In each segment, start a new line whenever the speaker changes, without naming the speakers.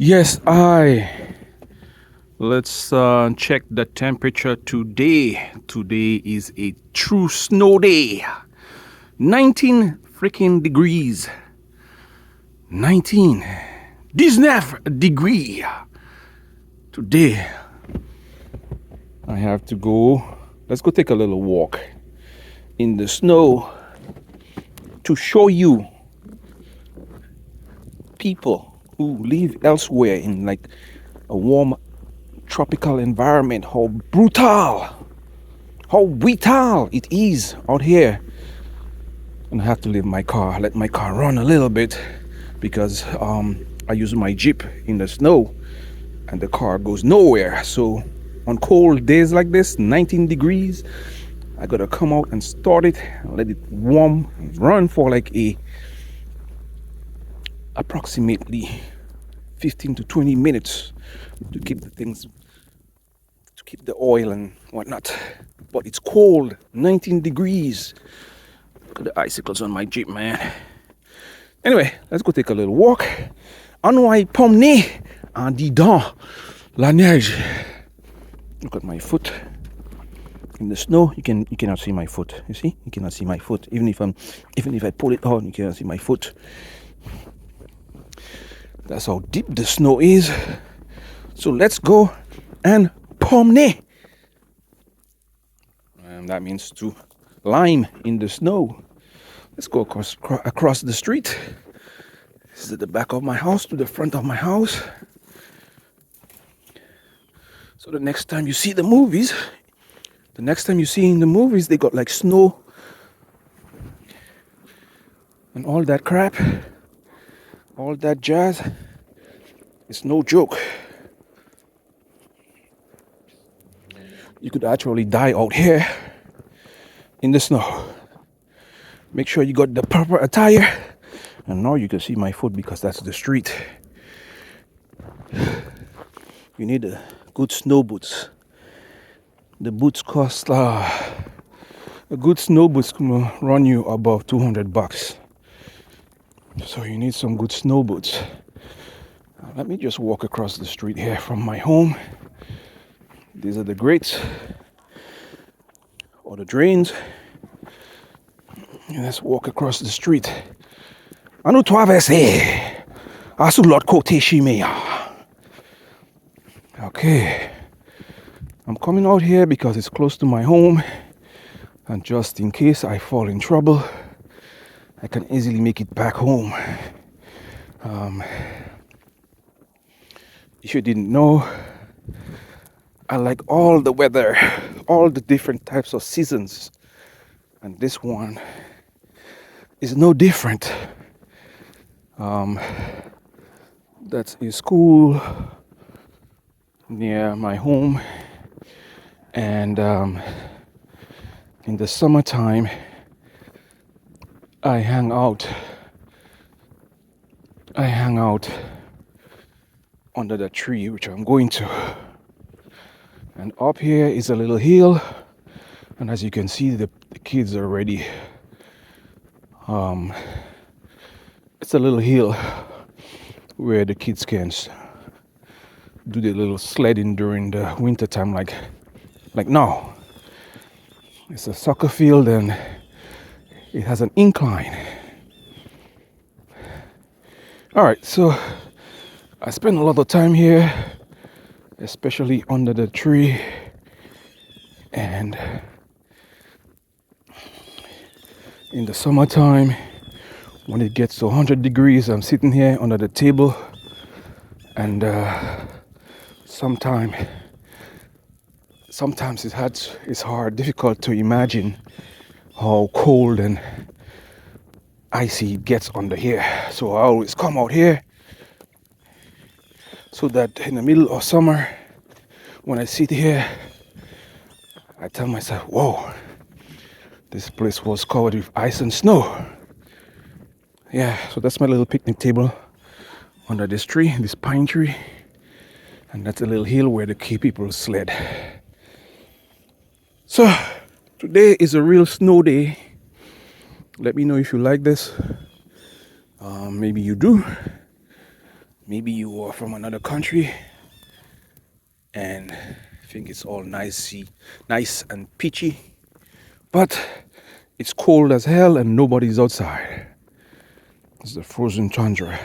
Yes, let's check the temperature today. Today is a true snow day. 19 freaking degrees. 19. 19 degree. Today, I have to go. Let's go take a little walk in the snow to show you people who live elsewhere in like a warm tropical environment, how brutal, how vital it is out here. And I have to leave my car, let my car run a little bit because I use my Jeep in the snow and the car goes nowhere. So on cold days like this, 19 degrees, I gotta come out and start it and let it warm and run for like approximately 15 to 20 minutes to keep the oil and whatnot. But it's cold, 19 degrees. Look at the icicles on my Jeep, man. Anyway, let's go take a little walk. Annou, pomné, andidan, la neige. Look at my foot in the snow. You cannot see my foot. You see? You cannot see my foot. Even if I pull it out, you cannot see my foot. That's how deep the snow is. So let's go and pomné. And that means to lime in the snow. Let's go across the street. This is at the back of my house to the front of my house. So the next time you see in the movies, they got like snow and all that crap, all that jazz. It's no joke. You could actually die out here in the snow. Make sure you got the proper attire. And now you can see my foot because that's the street. You need a good snow boots. The boots cost a good snow boots will run you above $200. So you need some good snow boots. Let me just walk across the street here from my home. These are the grates or the drains. And let's walk across the street. Annou traverser. Sous l'autre côté chimé. Okay. I'm coming out here because it's close to my home. And just in case I fall in trouble, I can easily make it back home. If you didn't know, I like all the weather, all the different types of seasons. And this one is no different. That's a school near my home. And in the summertime, I hang out under the tree, which I'm going to. And up here is a little hill, and as you can see, the kids are already. It's a little hill where the kids can do the little sledding during the winter time, like now. It's a soccer field and it has an incline. All right, so I spend a lot of time here, especially under the tree, and in the summertime when it gets to 100 degrees, I'm sitting here under the table, and sometimes it's difficult to imagine how cold and icy it gets under here. So I always come out here so that in the middle of summer, when I sit here, I tell myself, whoa, this place was covered with ice and snow. Yeah, so that's my little picnic table under this tree, this pine tree. And that's a little hill where the people sled. So today is a real snow day. Let me know if you like this. Maybe you do. Maybe you are from another country and think it's all nice and peachy, but it's cold as hell and nobody's outside. It's the frozen tundra.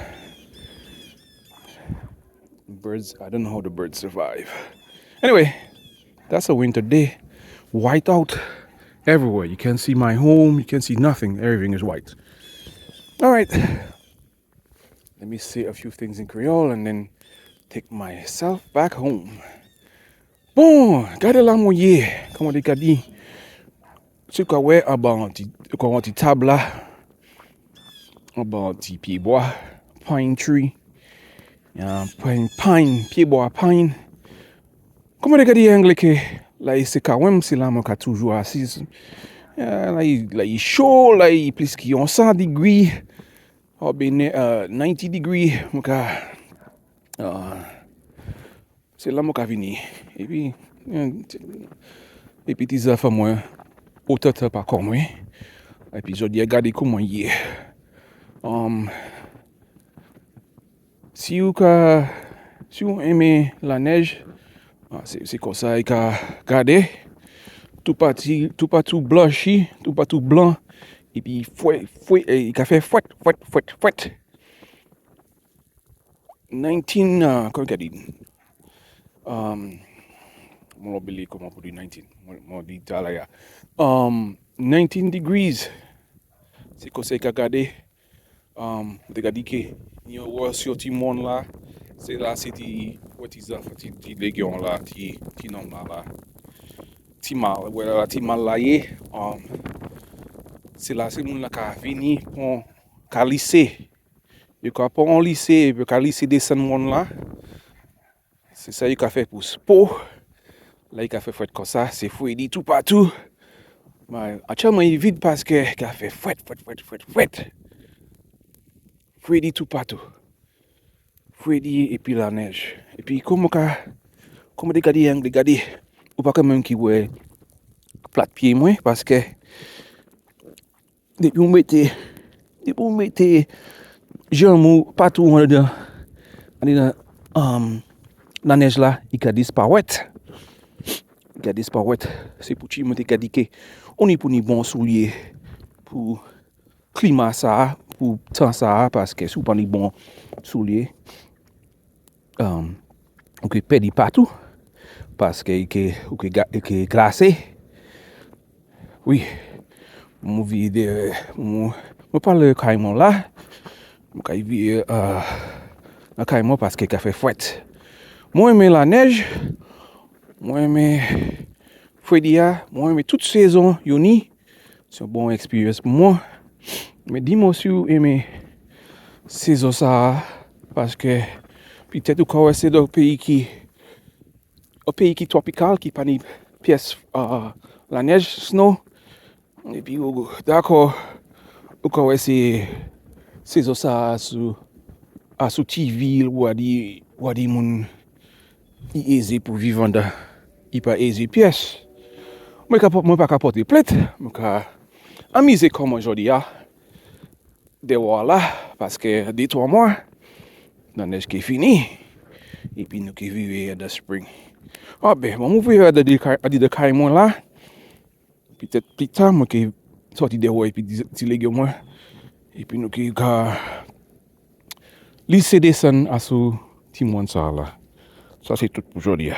Birds, I don't know how the birds survive. Anyway, that's a winter day. White out everywhere. You can't see my home, you can't see nothing. Everything is white. All right. Let me say a few things in Creole and then take myself back home. Bon, gade la mouye. Comment on dit? Ce qu'on voit about the table là, about the pied bois, pine tree. Pine, pied bois, pine. Comment on dit en anglais que là c'est quand même c'est là mon cas toujours assis. Là il chaud, là il plus qu'il 100 degrés. Ou bien 90 degrés, mon cas. C'est là mon cas vini. Et puis les petits enfants moi autant pas comme moi. Et puis je dis regardez comment il est. Si vous aimez la neige, c'est comme ça il a regardé tout pas tout blanchi, tout pas tout blanc. Et puis il a fait fouette. 19 comment on dit? Mon obéli comment pour dire 19. Mon dit là. 19 degrees. C'est comme ça qu'il a regardé. Il a dit que il y a sur tout le monde là. C'est là c'est des petits légumes là, petits noms là. Petit mal là c'est là c'est monde là qui vient pour lycée. Il a pas en lycée, il a lycée des monde là. C'est ça il a fait pour sport. Là il a fait fouette comme ça, c'est fouetté tout partout. Mais actuellement il est vide parce que il a fait fouette. Fouetté tout partout. Fouetté et puis la neige. Et puis comment regarder ou pas comme même qui ouais plat pied moi parce que depuis vous mettez jambes partout en dedans la neige là il a disparu. C'est pour tu me dit que on est pour ni bon soulier pour climat ça pour temps ça parce que si vous pas ni bon soulier on peut perdre partout parce que est glacé. Oui, mon vidéo me parle carrément là. Mon carrément carrément parce que fait fouette. Moi aimer la neige. Moi aimer fouettia, moi aimer toute saison yoni. C'est une bonne expérience pour moi. Mais dis-moi si vous aimez saison ça parce que peut-être que c'est un pays qui tropical qui pas ni pièce la neige snow et puis d'accord quand c'est saison ça sous TV ou à des moun aisé pour vivre dans il pas aisé pièce moi pas capoter plate moi amuser comme aujourd'hui de voilà parce que des 3 mois la neige qui est finie et puis nous qui vivons dans spring. Ah ben mon ouvrir de carrément là peut-être plus tard moi qui sorti de et puis des légumes et puis nous qui lycée descend à ce petit monde ça là. Ça c'est tout pour aujourd'hui.